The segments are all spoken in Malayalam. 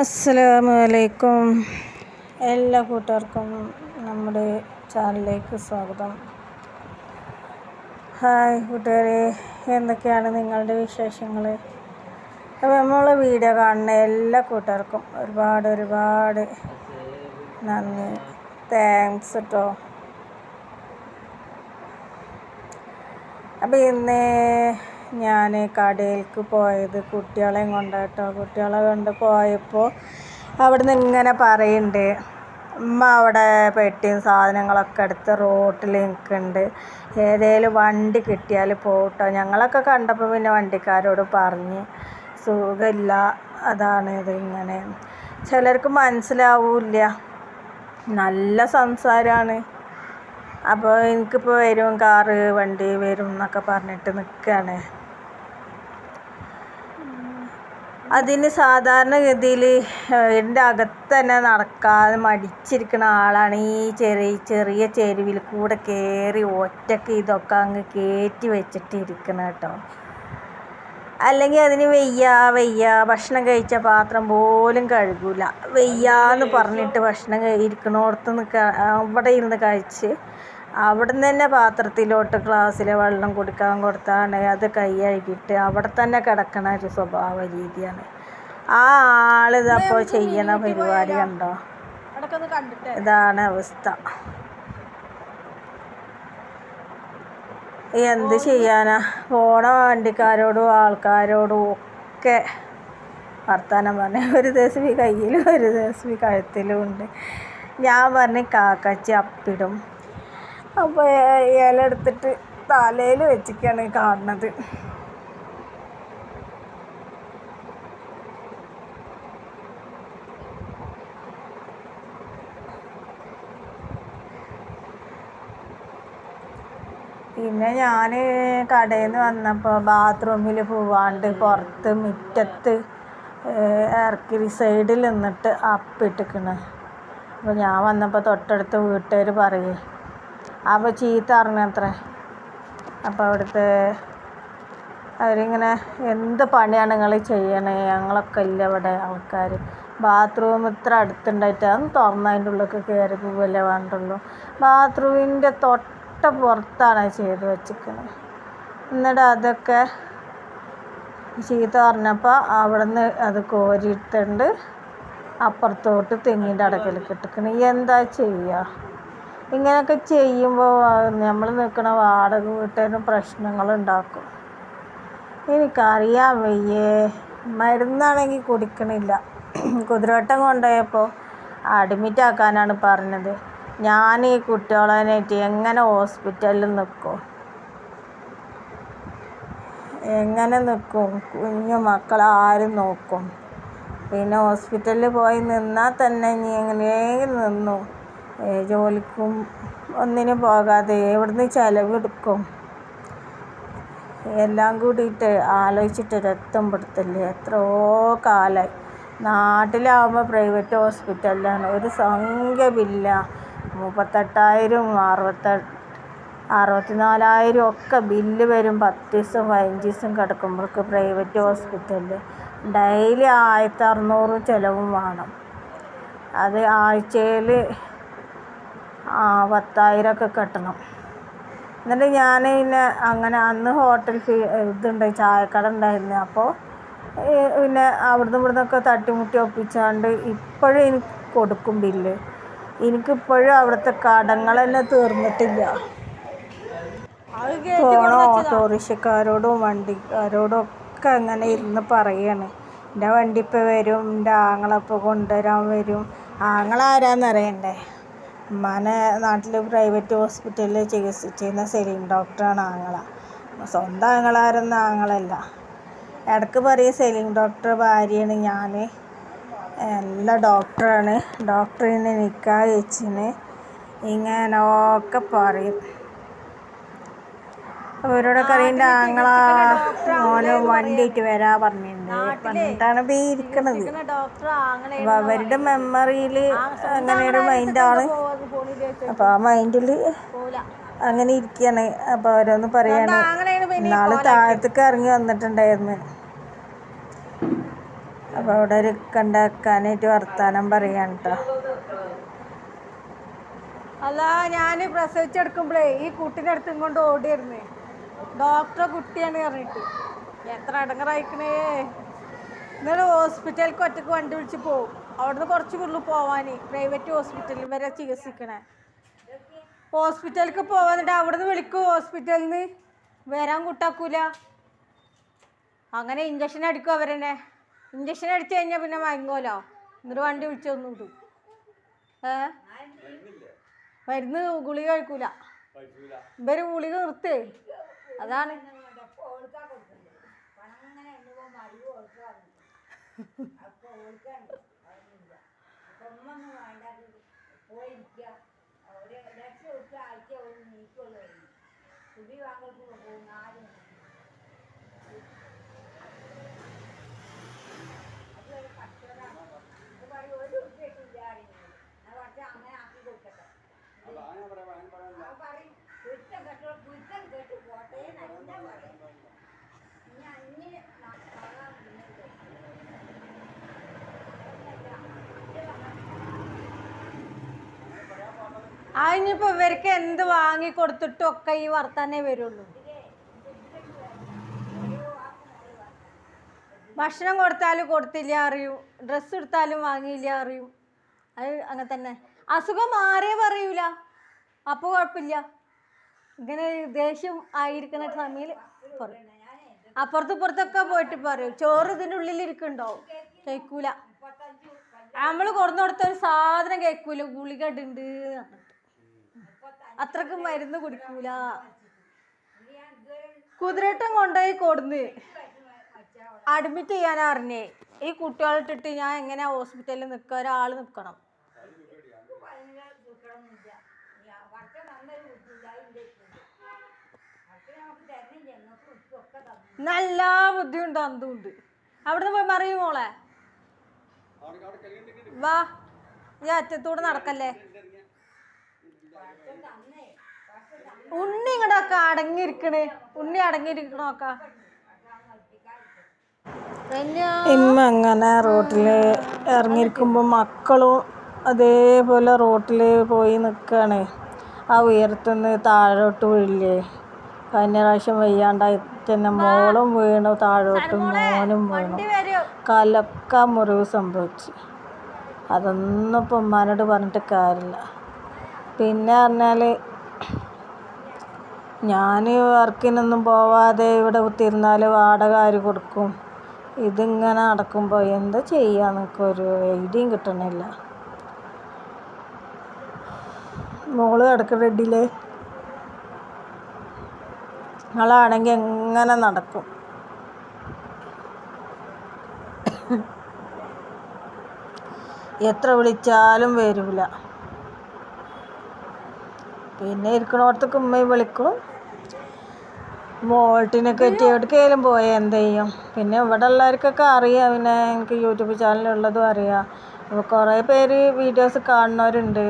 അസ്സലാമലൈക്കും. എല്ലാ കൂട്ടുകാർക്കും നമ്മുടെ ചാനലിലേക്ക് സ്വാഗതം. ഹായ് കൂട്ടുകാരെ, എന്തൊക്കെയാണ് നിങ്ങളുടെ വിശേഷങ്ങൾ? അപ്പോൾ നമ്മളെ വീഡിയോ കാണുന്ന എല്ലാ കൂട്ടുകാർക്കും ഒരുപാട് നന്ദി, താങ്ക്സ് കേട്ടോ. അപ്പോൾ ഇന്ന് ഞാൻ കടയിലേക്ക് പോയത് കുട്ടികളെയും കൊണ്ടാട്ടോ. കുട്ടികളെ കൊണ്ട് പോയപ്പോൾ അവിടെ നിന്ന് ഇങ്ങനെ പറയുന്നുണ്ട്, ഉമ്മ അവിടെ പെട്ടിയും സാധനങ്ങളൊക്കെ എടുത്ത് റോട്ടിൽ നിൽക്കുന്നുണ്ട്, ഏതേലും വണ്ടി കിട്ടിയാൽ പോകട്ടോ. ഞങ്ങളൊക്കെ കണ്ടപ്പോൾ പിന്നെ വണ്ടിക്കാരോട് പറഞ്ഞ് സുഖമില്ല, അതാണ് ഇത്. ഇങ്ങനെ ചിലർക്ക് മനസ്സിലാവില്ല, നല്ല സംസാരമാണ്. അപ്പോൾ എനിക്കിപ്പോൾ വരും, കാറ് വണ്ടി വരും എന്നൊക്കെ പറഞ്ഞിട്ട് നിൽക്കുകയാണ്. അതിന് സാധാരണഗതിയിൽ എൻ്റെ അകത്ത് തന്നെ നടക്കാതെ മടിച്ചിരിക്കുന്ന ആളാണ് ഈ ചെറിയ ചെരുവിൽ കൂടെ കയറി ഒറ്റയ്ക്ക് ഇതൊക്കെ അങ്ങ് കയറ്റി വെച്ചിട്ട് ഇരിക്കണം കേട്ടോ. അല്ലെങ്കിൽ അതിന് വയ്യ ഭക്ഷണം കഴിച്ച പാത്രം പോലും കഴുകില്ല, വയ്യാന്ന് പറഞ്ഞിട്ട് ഭക്ഷണം ഇരിക്കണോടത്ത് അവിടെ ഇരുന്ന് കഴിച്ച് അവിടെ നിന്ന് തന്നെ പാത്രത്തിലോട്ട് ഗ്ലാസ്സിലെ വെള്ളം കുടിക്കാൻ കൊടുത്താണ് അത് കൈ കഴുകിയിട്ട് അവിടെ തന്നെ കിടക്കണ ഒരു സ്വഭാവ രീതിയാണ്. ആ ആളിതപ്പോൾ ചെയ്യണ പരിപാടി കണ്ടോ, ഇതാണ് അവസ്ഥ. എന്ത് ചെയ്യാനാ, പോണ വണ്ടിക്കാരോടും ആൾക്കാരോടും ഒക്കെ വർത്താനം പറഞ്ഞ ഒരു ദിവസം ഈ കയ്യിലും ഒരു ദിവസം ഈ കഴുത്തിലും ഉണ്ട്. ഞാൻ പറഞ്ഞ് കാക്കച്ചി അപ്പിടും. അപ്പോൾ ഇല എടുത്തിട്ട് തലയിൽ വെച്ചിട്ടാണ് കാണുന്നത്. പിന്നെ ഞാൻ കടയിൽ നിന്ന് വന്നപ്പോൾ ബാത്റൂമിൽ പോവാണ്ട് പുറത്ത് മുറ്റത്ത് ഇറക്കി സൈഡിൽ നിന്നിട്ട് അപ്പിട്ടിക്കണ്. അപ്പോൾ ഞാൻ വന്നപ്പോൾ തൊട്ടടുത്ത് വീട്ടുകാർ പറയേ, അപ്പോൾ ചീത്ത അറിഞ്ഞത്രേ. അപ്പോൾ അവിടുത്തെ അവരിങ്ങനെ, എന്ത് പണിയാണ് നിങ്ങൾ ചെയ്യണേ, ഞങ്ങളൊക്കെ ഇല്ല ഇവിടെ ആൾക്കാർ, ബാത്റൂം ഇത്ര അടുത്തുണ്ടായിട്ട് അതൊന്ന് തുറന്ന് അതിൻ്റെ ഉള്ളിലേക്ക് കയറി പോവല്ലേ വേണ്ടുള്ളൂ. ബാത്റൂമിൻ്റെ തൊട്ട പുറത്താണ് ചെയ്ത് വെച്ചിരിക്കുന്നത്. എന്നിട്ട് അതൊക്കെ ചീത്ത പറഞ്ഞപ്പോൾ അവിടെ നിന്ന് അത് കോരിയിട്ടുണ്ട് അപ്പുറത്തോട്ട് തെങ്ങിൻ്റെ അടക്കലേക്ക് ഇട്ടിരിക്കണം. എന്താ ചെയ്യുക? ഇങ്ങനെയൊക്കെ ചെയ്യുമ്പോൾ നമ്മൾ നിൽക്കണ വാടക വീട്ടിലും പ്രശ്നങ്ങളുണ്ടാക്കും. എനിക്കറിയാൻ വയ്യേ, മരുന്നാണെങ്കിൽ കുടിക്കണില്ല. കുതിരവട്ടം കൊണ്ടുപോയപ്പോൾ അഡ്മിറ്റ് ആക്കാനാണ് പറഞ്ഞത്. ഞാൻ ഈ കുട്ടികളായിട്ട് എങ്ങനെ ഹോസ്പിറ്റലിൽ നിൽക്കും? എങ്ങനെ നിൽക്കും? കുഞ്ഞു മക്കളെ ആരും നോക്കും? പിന്നെ ഹോസ്പിറ്റലിൽ പോയി നിന്നാൽ തന്നെ ഇനി എങ്ങനെയെങ്കിലും നിന്നു, ജോലിക്കും ഒന്നിനും പോകാതെ എവിടുന്ന് ചിലവെടുക്കും? എല്ലാം കൂടിയിട്ട് ആലോചിച്ചിട്ട് രക്തം പെടുത്തില്ലേ. എത്രയോ കാലമായി. നാട്ടിലാവുമ്പോൾ പ്രൈവറ്റ് ഹോസ്പിറ്റലിലാണ് ഒരു സംഖ്യ ബില്ല, 38,000 64,000 ഒക്കെ ബില്ല് വരും. 10 ദിവസം 15 ദിവസം കിടക്കുമ്പോഴേക്ക് പ്രൈവറ്റ് ഹോസ്പിറ്റലിൽ ഡെയിലി 1,600 ചിലവും വേണം. അത് ആഴ്ചയിൽ 10,000 ഒക്കെ കെട്ടണം. എന്നിട്ട് ഞാൻ പിന്നെ അങ്ങനെ അന്ന് ഹോട്ടൽ ചായക്കട ഉണ്ടായിരുന്നു. അപ്പോൾ പിന്നെ അവിടുന്ന് ഇവിടുന്നൊക്കെ തട്ടിമുട്ടി ഒപ്പിച്ചാണ്ട് ഇപ്പോഴും എനിക്ക് കൊടുക്കും ബില്ല്. എനിക്കിപ്പോഴും അവിടുത്തെ കടങ്ങൾ തന്നെ തീർന്നിട്ടില്ല. പോണ ഓട്ടോറിക്ഷക്കാരോടും വണ്ടിക്കാരോടും ഒക്കെ അങ്ങനെ ഇരുന്ന് പറയാണ്, എൻ്റെ വണ്ടി ഇപ്പോൾ വരും, എൻ്റെ ആങ്ങളപ്പോൾ കൊണ്ടുവരാൻ വരും. ആങ്ങളാരാന്നറിയണ്ടേ? ഉമ്മാനെ നാട്ടിൽ പ്രൈവറ്റ് ഹോസ്പിറ്റലിൽ ചികിത്സിച്ചിരുന്ന സലീം ഡോക്ടറാണ് ആങ്ങള. സ്വന്തം ആങ്ങളാരൊന്നും ആങ്ങളല്ല. ഇടയ്ക്ക് പറയും സലീം ഡോക്ടർ ഭാര്യയാണ് ഞാൻ, നല്ല ഡോക്ടറാണ്, ഡോക്ടറിന് നിക്കാഹ് വെച്ചിന്, ഇങ്ങനെയൊക്കെ പറയും. അവരോടൊക്കെ അറിയേണ്ട ആങ്ങള മോന് വണ്ടിയിട്ട് വരാൻ പറഞ്ഞിട്ടാണ് ഇപ്പോൾ ഇരിക്കണത്. അപ്പോൾ അവരുടെ മെമ്മറിയിൽ അങ്ങനെ ഒരു മൈൻഡാണ്. അപ്പോൾ ആ മൈൻഡിൽ അങ്ങനെ ഇരിക്കുകയാണ്. അപ്പോൾ ഓരോന്ന് പറയാണ്. നാളെ താഴത്തേക്ക് ഇറങ്ങി വന്നിട്ടുണ്ടായിരുന്നു. അപ്പോൾ അവിടെ ഒരു കണ്ടാക്കാനായിട്ട് വർത്താനം പറയാൻ കേട്ടോ. അല്ല, ഞാൻ പ്രസവിച്ചെടുക്കുമ്പോഴേ ഈ കുട്ടീൻ്റെ അടുത്ത് കൊണ്ട് ഓടിയിരുന്നേ, ഡോക്ടറെ കുട്ടിയാണ് പറഞ്ഞിട്ട്. എത്ര അടങ്ങറായിക്കണേ. ഇന്നലെ ഹോസ്പിറ്റലിലേക്ക് ഒറ്റക്ക് വണ്ടി വിളിച്ച് പോകും. അവിടുന്ന് കുറച്ച് കൂടുതൽ പോവാൻ പ്രൈവറ്റ് ഹോസ്പിറ്റലിൽ വരെ ചികിത്സിക്കണേ. ഹോസ്പിറ്റലിലേക്ക് പോവാന്നിട്ട് അവിടുന്ന് വിളിക്കും, ഹോസ്പിറ്റലിൽ നിന്ന് വരാൻ കൂട്ടാക്കൂല. അങ്ങനെ ഇഞ്ചക്ഷൻ അടിക്കും അവരെന്നെ. ഇഞ്ചക്ഷൻ അടിച്ചു കഴിഞ്ഞാൽ പിന്നെ മയങ്ങോലോ. എന്നിട്ട് വണ്ടി വിളിച്ചൊന്നും ഇടും. മരുന്ന് ഗുളിക കഴിക്കൂല. ഇവര് ഗുളിക നിർത്തേ. അതാണ് അതിനിപ്പോൾ ഇവർക്ക് എന്ത് വാങ്ങി കൊടുത്തിട്ടൊക്കെ ഈ വർത്താനേ വരുള്ളൂ. ഭക്ഷണം കൊടുത്താലും കൊടുത്തില്ല അറിയും, ഡ്രസ്സ് എടുത്താലും വാങ്ങിയില്ല അറിയും. അത് അങ്ങനെ തന്നെ. അസുഖം മാറിയേ പറയൂല, അപ്പോൾ കുഴപ്പമില്ല. ഇങ്ങനെ ദേഷ്യം ആയിരിക്കുന്ന സമയത്ത് പറയും. അപ്പുറത്തൊക്കെ പോയിട്ട് പറയും, ചോറ് ഇതിൻ്റെ ഉള്ളിലിരിക്കുന്നുണ്ടാവും, കഴിക്കൂല. നമ്മൾ കൊടുന്നു കൊടുത്ത ഒരു സാധനം കഴിക്കൂല, ഗുളിക ഇടുന്നുണ്ട് പറഞ്ഞിട്ട്. അത്രക്ക് മരുന്ന് കുടിക്കൂല. കുതിരട്ടം കൊണ്ടുപോയി കൊടുന്ന് അഡ്മിറ്റ് ചെയ്യാനാ പറഞ്ഞേ. ഈ കുട്ടികളിട്ടിട്ട് ഞാൻ എങ്ങനെയാ ഹോസ്പിറ്റലിൽ നിൽക്കുക? ഒരാൾ നിൽക്കണം. നല്ല ബുദ്ധിയുണ്ട്, അന്തുണ്ട്. അവിടുന്ന് പോയി മറിയും മോളെ. വാ, ഈ അറ്റത്തൂടെ നടക്കല്ലേ. ഉണ്ണി ഇങ്ങടൊക്കെ അടങ്ങിയിരിക്കണേ. ഉണ്ണി അടങ്ങിയിരിക്കണോക്ക. ഇമ്മ അങ്ങനെ റോട്ടിൽ ഇറങ്ങിയിരിക്കുമ്പോൾ മക്കളും അതേപോലെ റോട്ടിൽ പോയി നിൽക്കുകയാണ്. ആ ഉയരത്തുനിന്ന് താഴോട്ട് വീഴില്ലേ. കഴിഞ്ഞ പ്രാവശ്യം വയ്യാണ്ടായി തന്നെ മോളും വീണു, താഴോട്ടും മോനും വീണു. കാലൊക്കെ മുറിവ് സംഭവിച്ചു. അതൊന്നും ഇപ്പം ഉമ്മാനോട് പറഞ്ഞിട്ട് കാര്യമില്ല. പിന്നെ പറഞ്ഞാൽ ഞാൻ വർക്കിനൊന്നും പോവാതെ ഇവിടെ കുത്തിയിരുന്നാൽ വാടക ആര് കൊടുക്കും? ഇതിങ്ങനെ നടക്കുമ്പോൾ എന്താ ചെയ്യാന്നൊക്കെ ഒരു ഐഡിയയും കിട്ടണില്ല. മോള് കിടക്കണില്ലേ? നിങ്ങളാണെങ്കിൽ എങ്ങനെ നടക്കും? എത്ര വിളിച്ചാലും വരില്ല. പിന്നെ ഇരിക്കണോടത്തേക്ക് ഉമ്മയും വിളിക്കും. മോൾട്ടിനെ കയറ്റി എവിടേക്കെങ്കിലും പോയാൽ എന്ത് ചെയ്യും? പിന്നെ ഇവിടെ ഉള്ളവർക്കൊക്കെ അറിയാം. പിന്നെ എനിക്ക് യൂട്യൂബ് ചാനലുള്ളതും അറിയാം. അപ്പോൾ കുറേ പേര് വീഡിയോസ് കാണുന്നവരുണ്ട്.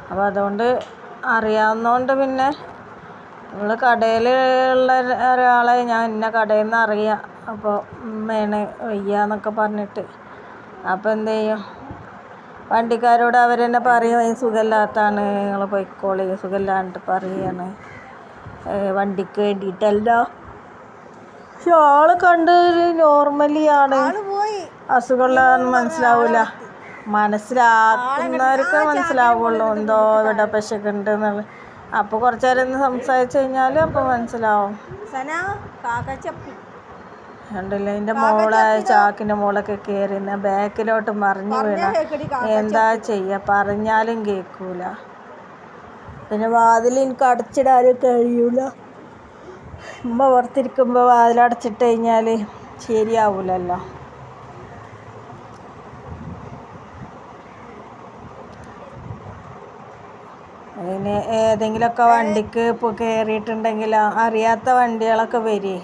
അപ്പോൾ അതുകൊണ്ട് അറിയാവുന്നതുകൊണ്ട് പിന്നെ നമ്മൾ കടയിലുള്ള ഒരാളെ ഞാൻ ഇന്ന കടയിൽ നിന്ന് അറിയാം, അപ്പോൾ ഉമ്മയാണ് വയ്യാന്നൊക്കെ പറഞ്ഞിട്ട്. അപ്പോൾ എന്ത് ചെയ്യും? വണ്ടിക്കാരോട് അവർ തന്നെ പറയും, സുഖമില്ലാത്തതാണ്, നിങ്ങൾ പോയിക്കോളി, സുഖമില്ലാണ്ട് പറയാണ്, വണ്ടിക്ക് വേണ്ടിയിട്ടല്ല. പക്ഷെ ആള് കണ്ടൊരു നോർമലി ആണ്, അസുഖമുള്ളതെന്ന് മനസ്സിലാവില്ല. മനസ്സിലാക്കുന്നവർക്ക് മനസ്സിലാവുള്ളൂ എന്തോ ഇവിടെ പശക്കുണ്ട് എന്നുള്ളത്. അപ്പോൾ കുറച്ച് നേരം ഒന്ന് സംസാരിച്ച് കഴിഞ്ഞാൽ അപ്പോൾ മനസ്സിലാവും. കണ്ടില്ല, എൻ്റെ മോളായ ചാക്കിൻ്റെ മോളൊക്കെ കയറി ബാക്കിലോട്ട് മറിഞ്ഞു വീണ എന്താ ചെയ്യുക? പറഞ്ഞാലും കേൾക്കൂല. പിന്നെ വാതിൽ എനിക്ക് അടച്ചിടാനും കഴിയൂല. ഉമ്മ പുറത്തിരിക്കുമ്പോൾ വാതിലടച്ചിട്ട് കഴിഞ്ഞാൽ ശരിയാവൂലല്ലോ. അതിന് ഏതെങ്കിലുമൊക്കെ വണ്ടിക്ക് ഇപ്പോൾ കയറിയിട്ടുണ്ടെങ്കിൽ അറിയാത്ത വണ്ടികളൊക്കെ വരേ.